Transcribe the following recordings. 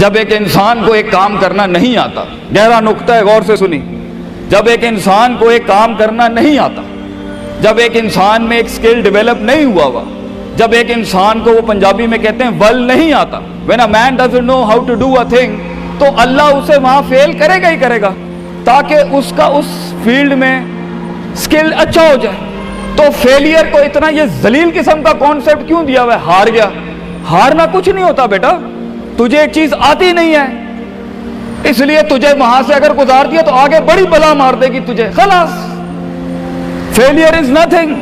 جب ایک انسان کو ایک کام کرنا نہیں آتا، گہرا نقطہ ہے، غور سے سنی، جب ایک انسان کو ایک کام کرنا نہیں آتا، جب ایک انسان میں ایک سکل ڈیولپ نہیں ہوا، جب ایک انسان کو، وہ پنجابی میں کہتے ہیں ول نہیں آتا، when a man doesn't know how to do a thing، تو اللہ اسے وہاں فیل کرے گا ہی کرے گا، تاکہ اس کا اس فیلڈ میں سکل اچھا ہو جائے۔ تو فیلئر کو اتنا یہ ذلیل قسم کا کانسیپٹ کیوں دیا ہوا ہے؟ ہار گیا، ہارنا کچھ نہیں ہوتا بیٹا، تجھے ایک چیز آتی نہیں ہے، اس لیے تجھے وہاں سے اگر گزار دیا تو آگے بڑی بلا مار دے گی تجھے، خلاص۔ Failure is nothing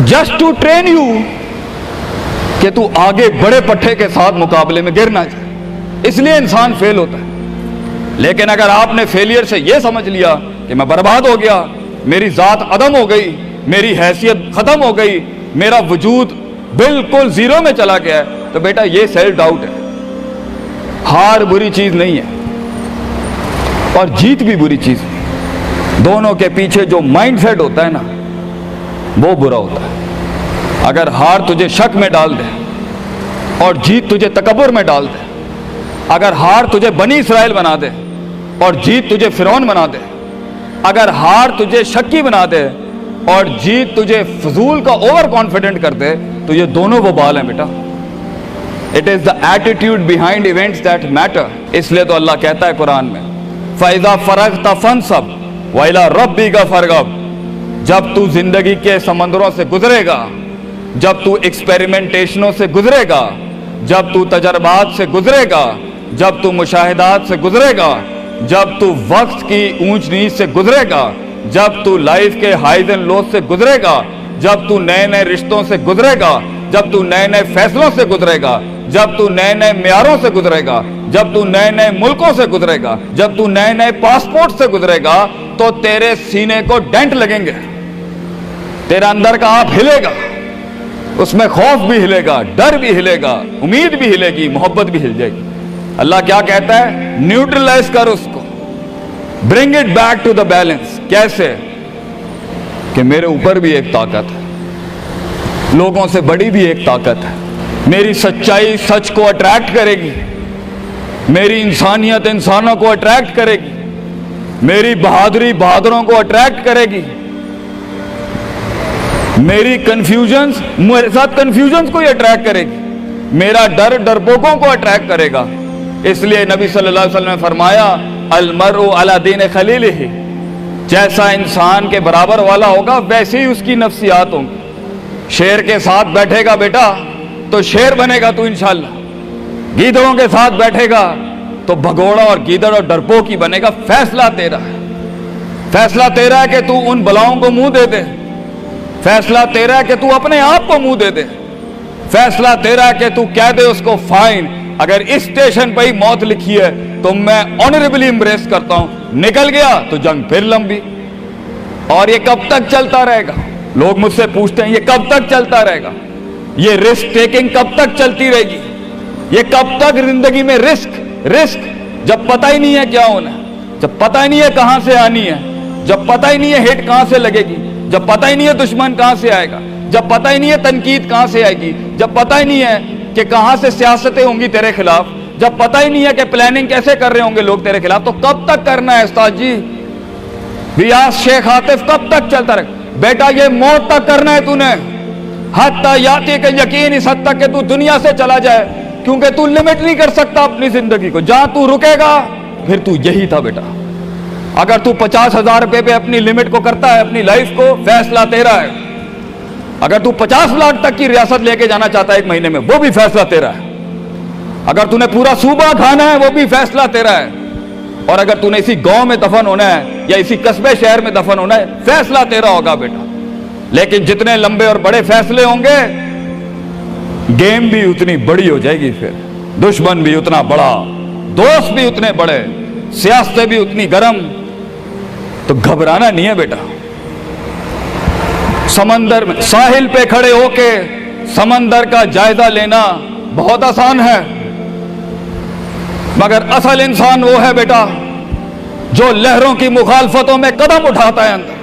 just to train you, کہ تو آگے بڑے پٹھے کے ساتھ مقابلے میں گر نہ جائے، اس لیے انسان فیل ہوتا ہے۔ لیکن اگر آپ نے فیلئر سے یہ سمجھ لیا کہ میں برباد ہو گیا، میری ذات عدم ہو گئی، میری حیثیت ختم ہو گئی، میرا وجود بالکل زیرو میں چلا گیا ہے، تو بیٹا یہ سیلف ڈاؤٹ ہے۔ ہار بری چیز نہیں ہے اور جیت بھی بری چیز ہے، دونوں کے پیچھے جو مائنڈ سیٹ ہوتا ہے نا، وہ برا ہوتا ہے۔ اگر ہار تجھے شک میں ڈال دے اور جیت تجھے تکبر میں ڈال دے، اگر ہار تجھے بنی اسرائیل بنا دے اور جیت تجھے فرعون بنا دے، اگر ہار تجھے شکی بنا دے اور جیت تجھے فضول کا اوور کانفیڈنٹ کر دے، تو یہ دونوں وبال ہیں بیٹا۔ It is the attitude behind events that matter۔ اس لیے تو اللہ کہتا ہے قرآن میں فَإِذَا فَرَغْتَ فَانْصَبْ وَإِلَىٰ رَبِّكَ فَارْغَب۔ جب تو زندگی کے سمندروں سے گزرے گا، جب تو ایکسپیریمنٹیشنوں سے گزرے گا، جب تو تجربات سے گزرے گا، جب تو مشاہدات سے گزرے گا، جب تو وقت کی اونچ نیچ سے گزرے گا، جب تو لائف کے ہائیز اینڈ لوز سے گزرے گا، جب تو نئے نئے رشتوں سے گزرے گا، جب تو نئے نئے فیصلوں سے گزرے گا، جب تو نئے نئے معیاروں سے گزرے گا، جب تو نئے نئے ملکوں سے گزرے گا، جب تو نئے نئے پاسپورٹ سے گزرے گا، تو تیرے سینے کو ڈینٹ لگیں گے، تیرا اندر کا آپ ہلے گا، اس میں خوف بھی ہلے گا، ڈر بھی ہلے گا، امید بھی ہلے گی، محبت بھی ہل جائے گی۔ اللہ کیا کہتا ہے؟ نیوٹرلائز کر اس کو، bring it back to the balance. کیسے؟ کہ میرے اوپر بھی ایک طاقت ہے، لوگوں سے بڑی بھی ایک طاقت ہے، میری سچائی سچ کو اٹریکٹ کرے گی، میری انسانیت انسانوں کو اٹریکٹ کرے گی، میری بہادری بہادروں کو اٹریکٹ کرے گی، میری کنفیوژنز میرے ساتھ کنفیوژنز کو ہی اٹریکٹ کرے گی، میرا ڈر ڈرپوکوں کو اٹریکٹ کرے گا۔ اس لیے نبی صلی اللہ علیہ وسلم نے فرمایا المرء علی دین خلیلہ، جیسا انسان کے برابر والا ہوگا ویسے ہی اس کی نفسیات ہوں گی۔ شیر کے ساتھ بیٹھے گا بیٹا تو شیر بنے گا تو انشاءاللہ، گیدڑوں کے ساتھ بیٹھے گا تو بھگوڑا اور گیدڑ اور ڈرپوک ہی بنے گا۔ فیصلہ تیرا ہے، فیصلہ تیرا ہے کہ تو ان بلاؤں کو منہ دے دے، فیصلہ تیرا ہے کہ تو اپنے آپ کو منہ دے دے، فیصلہ تیرا ہے کہ تو کہہ دے اس کو فائن، اگر اس اسٹیشن پہ ہی موت لکھی ہے تو میں آنریبلی امبریس کرتا ہوں، نکل گیا تو جنگ پھر لمبی۔ اور یہ کب تک چلتا رہے گا؟ لوگ مجھ سے پوچھتے ہیں یہ کب تک چلتا رہے گا؟ یہ رسک ٹیکنگ کب تک چلتی رہے گی؟ یہ کب تک زندگی میں رسک جب پتہ ہی نہیں ہے کیا ہونا ہے، جب پتہ ہی نہیں ہے کہاں سے آنی ہے، جب پتہ ہی نہیں ہے ہٹ کہاں سے لگے گی، جب پتہ ہی نہیں ہے دشمن کہاں سے آئے گا، جب پتہ ہی نہیں ہے تنقید کہاں سے آئے گی، جب پتہ ہی نہیں ہے کہ کہاں سے سیاستیں ہوں گی تیرے خلاف، جب پتہ ہی نہیں ہے کہ پلاننگ کیسے کر رہے ہوں گے لوگ تیرے خلاف، تو کب تک کرنا ہے استاد جی؟ ریاض شیخ عاطف کب تک چلتا رہے؟ بیٹا یہ موت تک کرنا ہے تو نے، حتی یاتی کہ یقین اس حد تک کہ تو دنیا سے چلا جائے، کیونکہ تو لمٹ نہیں کر سکتا اپنی زندگی کو، جہاں تو رکے گا پھر تو یہی تھا بیٹا۔ اگر تو 50,000 روپے پہ اپنی لمٹ کو کرتا ہے اپنی لائف کو، فیصلہ تیرا ہے۔ اگر تو 50 لاکھ تک کی ریاست لے کے جانا چاہتا ہے ایک مہینے میں، وہ بھی فیصلہ تیرا ہے۔ اگر تو نے پورا صوبہ کھانا ہے، وہ بھی فیصلہ تیرا ہے۔ اور اگر تو نے اسی گاؤں میں دفن ہونا ہے یا اسی قصبے شہر میں دفن ہونا ہے، فیصلہ تیرا ہوگا بیٹا۔ لیکن جتنے لمبے اور بڑے فیصلے ہوں گے، گیم بھی اتنی بڑی ہو جائے گی، پھر دشمن بھی اتنا بڑا، دوست بھی اتنے بڑے، سیاستیں بھی اتنی گرم۔ تو گھبرانا نہیں ہے بیٹا۔ سمندر میں ساحل پہ کھڑے ہو کے سمندر کا جائزہ لینا بہت آسان ہے، مگر اصل انسان وہ ہے بیٹا جو لہروں کی مخالفتوں میں قدم اٹھاتا ہے اندر۔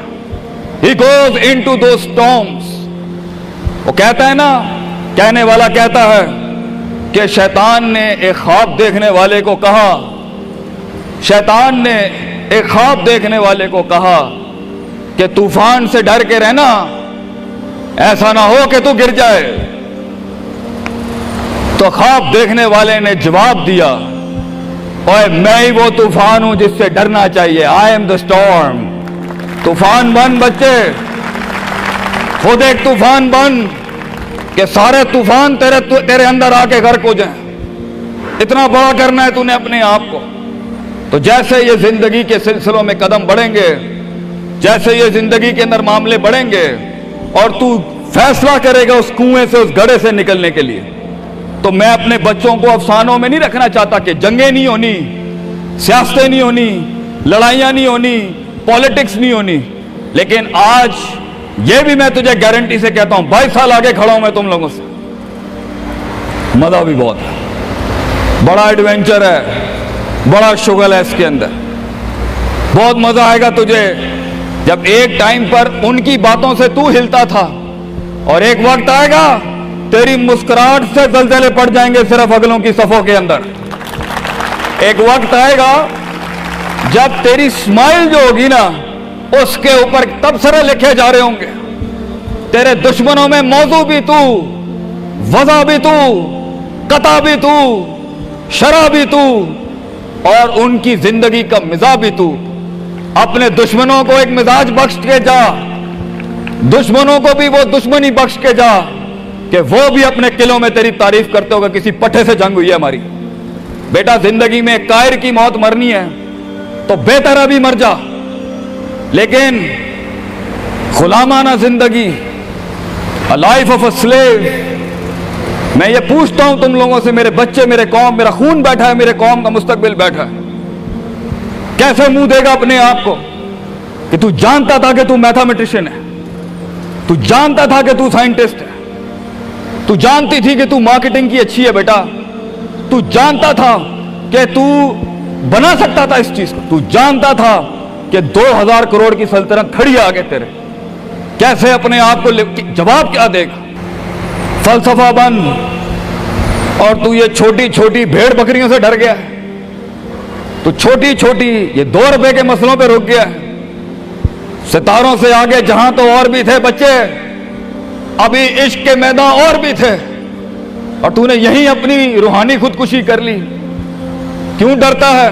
He goes into those storms۔ وہ کہتا ہے نا، کہنے والا کہتا ہے کہ شیطان نے ایک خواب دیکھنے والے کو کہا، شیطان نے ایک خواب دیکھنے والے کو کہا کہ طوفان سے ڈر کے رہنا، ایسا نہ ہو کہ تو گر جائے۔ تو خواب دیکھنے والے نے جواب دیا، اوے میں ہی وہ طوفان ہوں جس سے ڈرنا چاہیے، آئی ایم دا اسٹارم۔ طوفان بن بچے، خود ایک طوفان بن کہ سارے طوفان تیرے اندر آ کے غرق ہو جائیں۔ اتنا بڑا کرنا ہے تو نے اپنے آپ کو۔ تو جیسے یہ زندگی کے سلسلوں میں قدم بڑھیں گے، جیسے یہ زندگی کے اندر معاملے بڑھیں گے اور تو فیصلہ کرے گا اس کنویں سے، اس گڑھے سے نکلنے کے لیے، تو میں اپنے بچوں کو افسانوں میں نہیں رکھنا چاہتا کہ جنگیں نہیں ہونی، سیاستیں نہیں ہونی، لڑائیاں نہیں ہونی، پالیٹکس نہیں ہونی، لیکن آج یہ بھی میں تجھے گارنٹی سے کہتا ہوں، 22 سال آگے کھڑا ہوں میں تم لوگوں سے، مزہ بھی بہت ہے، بڑا ایڈونچر ہے، بڑا شغل ہے اس کے اندر، بہت مزہ آئے گا تجھے جب ایک ٹائم پر ان کی باتوں سے تو ہلتا تھا اور ایک وقت آئے گا تیری مسکراہٹ سے زلزلے پڑ جائیں گے صرف اگلوں کی صفوں کے اندر۔ ایک وقت آئے گا جب تیری اسمائل جو ہوگی نا اس کے اوپر تبصرے لکھے جا رہے ہوں گے، تیرے دشمنوں میں موضوع بھی تو، وضع بھی تو، قطع بھی تو، شرح بھی تو، اور ان کی زندگی کا مزاج بھی تو۔ اپنے دشمنوں کو ایک مزاج بخش کے جا، دشمنوں کو بھی وہ دشمنی بخش کے جا کہ وہ بھی اپنے قلعوں میں تیری تعریف کرتے ہوگا کسی پٹھے سے جنگ ہوئی ہے ہماری۔ بیٹا زندگی میں قائر کی موت مرنی ہے تو بہتر ابھی مر جا، لیکن غلامانہ زندگی، a life of a slave، میں یہ پوچھتا ہوں تم لوگوں سے، میرے بچے، میرے قوم، میرا خون بیٹھا ہے، میرے قوم کا مستقبل بیٹھا ہے، کیسے منہ دے گا اپنے آپ کو کہ تو جانتا تھا کہ تو میتھمیٹیشین ہے، تو جانتا تھا کہ تو سائنٹسٹ ہے، تو جانتی تھی کہ تو مارکیٹنگ کی اچھی ہے بیٹا، تو جانتا تھا کہ تو بنا سکتا تھا اس چیز کو، تو جانتا تھا کہ 2000 کروڑ کی سلطنت کھڑی آگے تیرے، کیسے اپنے آپ کو جواب کیا دے گا؟ فلسفہ بن، اور تو یہ چھوٹی چھوٹی بھیڑ بکریوں سے ڈر گیا ہے، تو چھوٹی چھوٹی یہ 2 روپے کے مسئلوں پہ رک گیا ہے۔ ستاروں سے آگے جہاں تو اور بھی تھے بچے، ابھی عشق کے میدان اور بھی تھے، اور تو نے یہیں اپنی روحانی خودکشی کر لی۔ کیوں ڈرتا ہے؟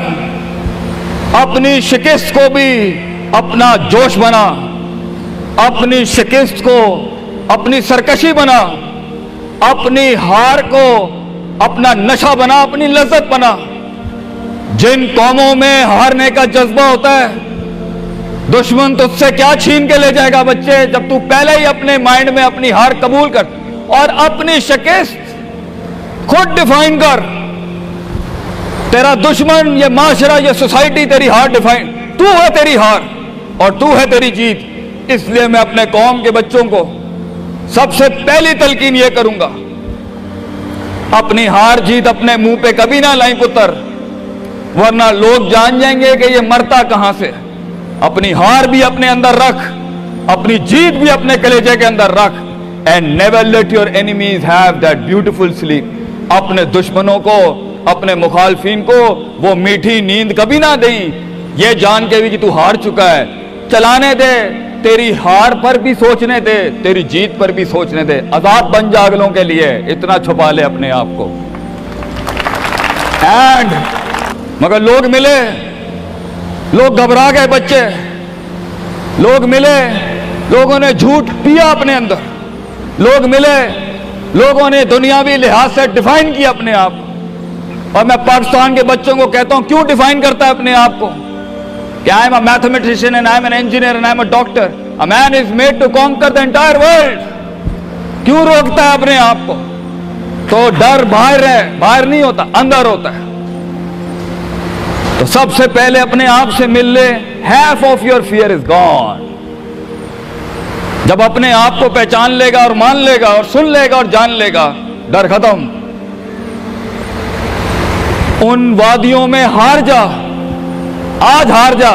اپنی شکست کو بھی اپنا جوش بنا، اپنی شکست کو اپنی سرکشی بنا، اپنی ہار کو اپنا نشہ بنا، اپنی لذت بنا۔ جن قوموں میں ہارنے کا جذبہ ہوتا ہے، دشمن تجھ سے کیا چھین کے لے جائے گا بچے، جب تو پہلے ہی اپنے مائنڈ میں اپنی ہار قبول کر اور اپنی شکست خود ڈیفائن کر۔ تیرا دشمن، یہ معاشرہ، یہ سوسائٹی تیری ہار ڈیفائن، تو ہے تیری ہار اور تو ہے تیری جیت۔ اس لیے میں اپنے قوم کے بچوں کو سب سے پہلی تلقین یہ کروں گا، اپنی ہار جیت اپنے منہ پہ کبھی نہ لائیں پتر، ورنہ لوگ جان جائیں گے کہ یہ مرتا کہاں سے۔ اپنی ہار بھی اپنے اندر رکھ، اپنی جیت بھی اپنے کلیجے کے اندر رکھ، and never let your enemies have that beautiful sleep۔ اپنے دشمنوں کو، اپنے مخالفین کو وہ میٹھی نیند کبھی نہ دیں، یہ جان کے بھی کہ تو ہار چکا ہے۔ چلانے دے، تیری ہار پر بھی سوچنے دے، تیری جیت پر بھی سوچنے دے، عذاب بن جا اگلوں کے لیے، اتنا چھپا لے اپنے آپ کو۔ اینڈ مگر لوگ ملے، لوگ گھبرا گئے بچے، لوگ ملے، لوگوں نے جھوٹ پیا اپنے اندر، لوگ ملے، لوگوں نے دنیاوی لحاظ سے ڈیفائن کیا اپنے آپ کو۔ اور میں پاکستان کے بچوں کو کہتا ہوں، کیوں ڈیفائن کرتا ہے اپنے آپ کو کہ I am a mathematician and I am an engineer and I am a doctor۔ A man is made to conquer the entire world۔ کیوں روکتا ہے اپنے آپ کو؟ تو ڈر باہر ہے، باہر نہیں ہوتا، اندر ہوتا ہے۔ تو سب سے پہلے اپنے آپ سے مل لے، half of your fear is gone۔ جب اپنے آپ کو پہچان لے گا اور مان لے گا اور سن لے گا اور جان لے گا، ڈر ختم۔ ان وادیوں میں ہار جا، آج ہار جا،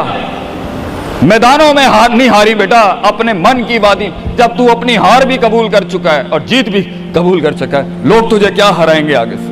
میدانوں میں ہار نہیں ہاری بیٹا، اپنے من کی وادی۔ جب تو اپنی ہار بھی قبول کر چکا ہے اور جیت بھی قبول کر چکا ہے، لوگ تجھے کیا ہرائیں گے آگے سے؟